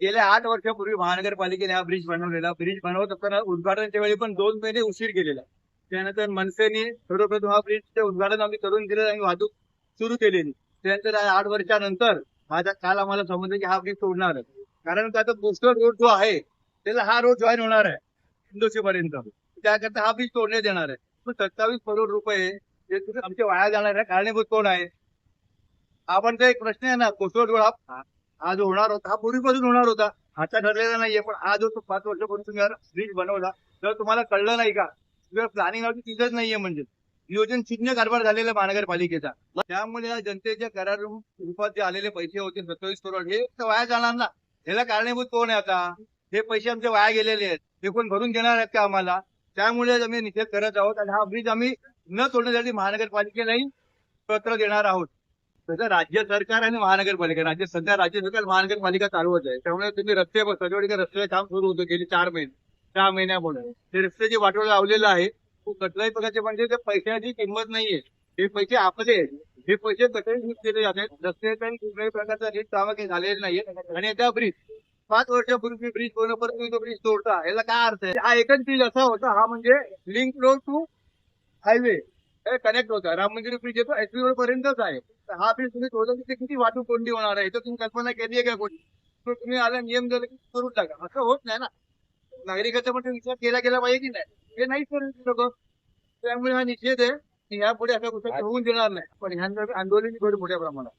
गेल्या 8 वर्षापूर्वी महानगरपालिकेने हा ब्रिज बनवलेला. ब्रिज बनवत असताना उद्घाटनाच्या वेळी पण 2 महिने उशीर केलेला. त्यानंतर मनसेने सर्वप्रथम हा ब्रिजचे उद्घाटन आम्ही करून दिलं आणि वाहतूक सुरू केलेली. त्यानंतर 8 वर्षानंतर माझा काल आम्हाला समजलं की हा ब्रिज तोडणार आहे. कारण का आता कोस्टल रोड जो आहे त्याला हा रोड जॉईन होणार आहे इंदोशी पर्यंत. त्याकरता हा ब्रिज तोडण्यात येणार आहे. पण 27 करोड रुपये जे आमचे वाया जाणार आहे कारणीभूत कोण आहे? हा पण तो एक प्रश्न आहे ना. कोस्टल रोड हा जो होणार होता हा पूर्वीपासून होणार होता. आता ठरलेला नाहीये. पण हा जो 5 वर्षापूर्वी तुम्ही ब्रिज बनवला तर तुम्हाला कळलं नाही का? प्लॅनिंग तिथंच नाहीये. म्हणजे नियोजन शून्य कारभार झालेला महानगरपालिकेचा. त्यामुळे या जनतेच्या करार रूपात जे आलेले पैसे होते 27 करोड हे तर वाया जाणार ना. ह्याला कारणीभूत कोण आहे आता? हे पैसे आमचे वाया गेलेले आहेत. हे कोण भरून देणार आहेत का आम्हाला? त्यामुळे आम्ही निषेध करत आहोत आणि हा ब्रिज आम्ही न तोडण्यासाठी महानगरपालिकेलाही पत्र देणार आहोत. तसं राज्य सरकार आणि महानगरपालिका सध्या राज्य सरकार महानगरपालिका चालवत आहे. त्यामुळे तुम्ही रस्ते सजवडीकर रस्त्याचे काम सुरू होतं गेली 4 महिने 6 महिन्यामुळे ते रस्त्याची वाटोळ लावलेलं आहे. कुठल्याही प्रकारचे म्हणजे त्या पैशाची किंमत नाहीये. हे पैसे आपले आहेत. हे पैसे कसे यूज केले जातात. रस्ते काही कुठल्याही प्रकारचा नीट काम काही झालेलं नाहीये. आणि त्या ब्रिज 5 वर्षापूर्वी ब्रिज बनवून परत तुम्ही तो ब्रिज तोडता याला काय अर्थ आहे? हा एकच ब्रिज असा होता. हा म्हणजे link road to highway connect होता. राम मंदिर ब्रिज येतो एसपी रोड पर्यंतच आहे. तर हा ब्रिज तुम्ही तोडला तिथे किती वाहतूक कोंडी होणार आहे? तर तुम्ही कल्पना केली आहे का कोणी? तर तुम्ही आला नियम दिले की करून टाका. असं होत नाही ना. नागरिकाचा पण विचार केला गेला पाहिजे की नाही? हे नाही करू लोक. त्यामुळे हा निषेध आहे की यापुढे अशा गोष्टी होऊन देणार नाही. पण ह्यांचं आंदोलन करू मोठ्या प्रमाणात.